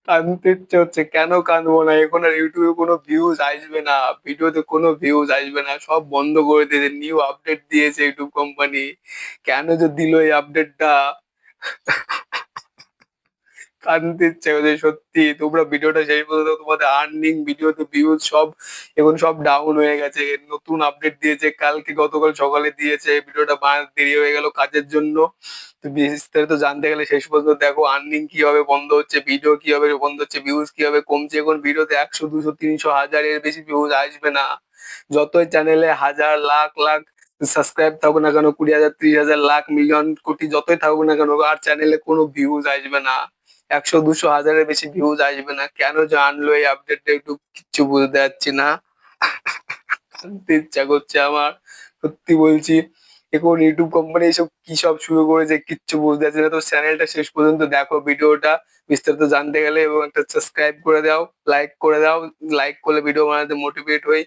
কাঁদতে ইচ্ছে হচ্ছে, কেন কাঁদবো না? এখন আর ইউটিউবে কোনো ভিউজ আসবে না, ভিডিওতে কোনো ভিউজ আসবে না, সব বন্ধ করে দিয়েছে। নিউ আপডেট দিয়েছে ইউটিউব কোম্পানি। কেন যে দিল এই আপডেটটা? কাঁদতে ইচ্ছে হচ্ছে সত্যি। তোমরা ভিডিওটা শেষ পর্যন্ত, তোমাদের আর্নিং, ভিডিওতে ভিউজ সব এখন সব ডাউন হয়ে গেছে। নতুন আপডেট দিয়েছে কালকে, গতকাল সকালে দিয়েছে। ভিডিওটা বানাতে দেরি হয়ে গেল কাজের জন্য। তো বিস্তারিত জানতে গেলে শেষ পর্যন্ত দেখো আর্নিং কিভাবে বন্ধ হচ্ছে, ভিডিও কিভাবে বন্ধ হচ্ছে, ভিউজ কিভাবে কমছে। এখন ভিডিওতে 100, 200, 300, 1000-এর বেশি ভিউজ আসবে না। যতই চ্যানেলে হাজার লাখ লাখ সাবস্ক্রাইব থাকুক না কেন, 20,000, 30,000, লাখ, মিলিয়ন, কোটি যতই থাকুক না কেন, আর চ্যানেলে কোনো ভিউজ আসবে না। 100, 200, 1000-এর বেশি ভিউজ আসবে না। কেন যে আনলো এই আপডেটটা একটু কিচ্ছু বুঝতে পারছি না। কাঁদতে ইচ্ছা করছে আমার, সত্যি বলছি। এখন ইউটিউব কোম্পানি এইসব কি সব শুরু করেছে কিচ্ছু বুঝতে পারছি না। তো চ্যানেলটা শেষ পর্যন্ত দেখো ভিডিওটা বিস্তারিত জানতে গেলে, এবং একটা সাবস্ক্রাইব করে দাও, লাইক করে দাও। লাইক করলে ভিডিও বানাতে মোটিভেট হই।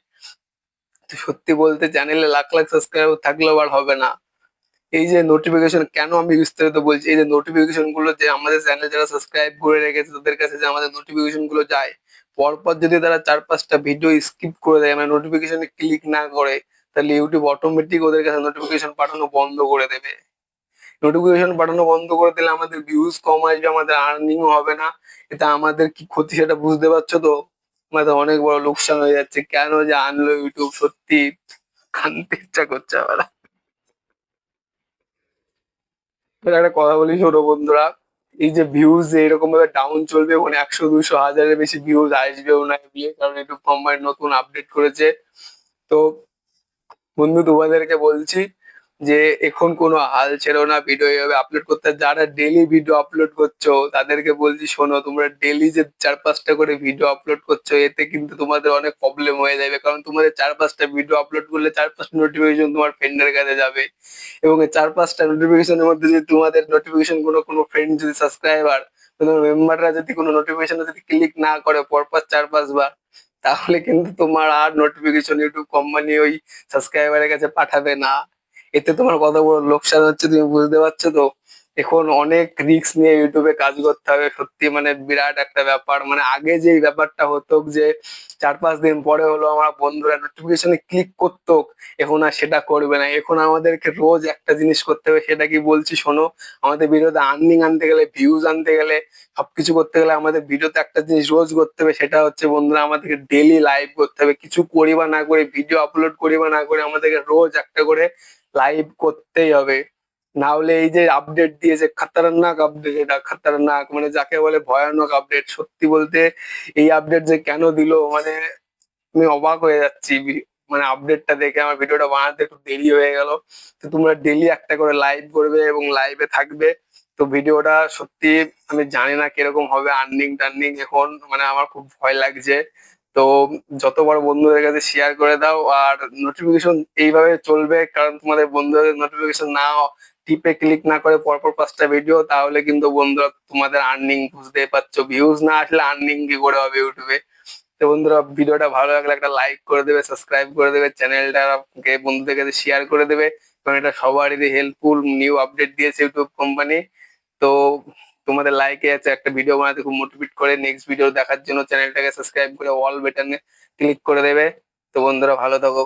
তো সত্যি বলতে চ্যানেলে লাখ লাখ সাবস্ক্রাইবার থাকলেও আর হবে না। এই যে নোটিফিকেশন, কেন আমি বিস্তারিত বলছি, এই যে নোটিফিকেশন গুলো যে আমাদের চ্যানেল যারা সাবস্ক্রাইব করে রেখেছে তাদের কাছে যে আমাদের নোটিফিকেশন গুলো যায়, পরপর যদি তারা 4-5টা ভিডিও স্কিপ করে দেয়, মানে নোটিফিকেশনে ক্লিক না করে, তাহলে ইউটিউব অটোমেটিক ওদের কাছে নোটিফিকেশন পাঠানো বন্ধ করে দেবে। নোটিফিকেশন পাঠানো বন্ধ করে দিলে আমাদের ভিউজ কম আসবে, আমাদের আর্নিং হবে না। এটা আমাদের কি ক্ষতি সেটা বুঝতে পারছো তো? আমাদের অনেক বড় লোকসান হয়ে যাচ্ছে। কেন যে আনলো ইউটিউব, সত্যি কানতে ইচ্ছা করছে আমার। এবার একটা কথা বলি, শোনো বন্ধুরা, এই যে ভিউজ এরকম ভাবে ডাউন চলবে, মানে 100, 200, 1000-এর বেশি ভিউজ আসবেও না এমনি, কারণ ইউটিউব কোম্পানি নতুন আপডেট করেছে। তো বন্ধু তোমাদেরকে বলছি যে এখন কোনো হাল ছেড়ো না ভিডিও এইভাবে আপলোড করতে। যারা ডেলি ভিডিও আপলোড করছো তাদেরকে বলছি, শোনো, তোমরা ডেলি যে 4-5টা করে ভিডিও আপলোড করছো, এতে কিন্তু তোমাদের অনেক প্রবলেম হয়ে যাবে। কারণ তোমাদের 4-5টা ভিডিও আপলোড করলে 4-5টা নোটিফিকেশন তোমার ফ্রেন্ডের কাছে যাবে, এবং এই 4-5টা নোটিফিকেশনের মধ্যে যদি তোমাদের নোটিফিকেশন কোনো ফ্রেন্ড যদি সাবস্ক্রাইবার, কোনো মেম্বাররা যদি কোনো নোটিফিকেশন যদি ক্লিক না করে পরপর 4-5 বার, তাহলে কিন্তু তোমার আর নোটিফিকেশন ইউটিউব কোম্পানি ওই সাবস্ক্রাইবারের কাছে পাঠাবে না। এতে তোমার কত বড় লোকসান হচ্ছে তুমি বুঝতে পারছো তো? এখন অনেক রিস্ক নিয়ে ইউটিউবে কাজ করতে হবে, সত্যি মানে বিরাট একটা ব্যাপার। মানে আগে যে এই ব্যাপারটা হতো যে 4-5 দিন পরে হলো আমার বন্ধুরা নোটিফিকেশনে ক্লিক করতো, এখন আর সেটা করবে না। এখন আমাদেরকে রোজ একটা জিনিস করতে হবে, সেটা কি বলছি শোনো। আমাদের ভিডিওতে আর্নিং আনতে গেলে, ভিউজ আনতে গেলে, সবকিছু করতে গেলে আমাদের ভিডিওতে একটা জিনিস রোজ করতে হবে, সেটা হচ্ছে বন্ধুরা আমাদেরকে ডেলি লাইভ করতে হবে। কিছু করি বা না করি, ভিডিও আপলোড করি বা না করি, আমাদেরকে রোজ একটা করে লাইভ করতেই হবে। না হলে এই যে আপডেট দিয়েছে, খাতারনাক আপডেট, এটা খাতারনাক, মানে যাকে বলে ভয়ানক আপডেট। সত্যি বলতে এই আপডেট যে কেন দিল, মানে আমি অবাক হয়ে যাচ্ছি। মানে আপডেটটা দেখে আমার ভিডিওটা বানাতে একটু দেরি হয়ে গেল। তো তোমরা ডেলি একটা করে লাইভ করবে এবং লাইভে থাকবে। তো ভিডিওটা সত্যি আমি জানি না কিরকম হবে আর্নিং টার্নিং, এখন মানে আমার খুব ভয় লাগছে। তো যতবার বন্ধুদের কাছে শেয়ার করে দাও, আর নোটিফিকেশন এইভাবে চলবে, কারণ তোমাদের বন্ধুদের নোটিফিকেশন না টিপে ক্লিক না করে পরপর 5টা ভিডিও, তাহলে কিন্তু বন্ধুরা তোমাদের আর্নিং বুঝতেই পারছো, ভিউজ না আসলে আর্নিং কি করে হবে ইউটিউবে। তো বন্ধুরা ভিডিওটা ভালো লাগলে একটা লাইক করে দেবে, সাবস্ক্রাইব করে দেবে, চ্যানেলটাকে বন্ধুদের কাছে শেয়ার করে দেবে, কারণ এটা সবারই হেল্পফুল। নিউ আপডেট দিয়েছে ইউটিউব কোম্পানি। তো তোমাদের লাইকে আছে একটা ভিডিও বানাতে খুব মোটিভেট করে। নেক্সট ভিডিও দেখার জন্য চ্যানেলটাকে সাবস্ক্রাইব করে অল বাটনে ক্লিক করে দেবে। তো বন্ধুরা ভালো থাকো।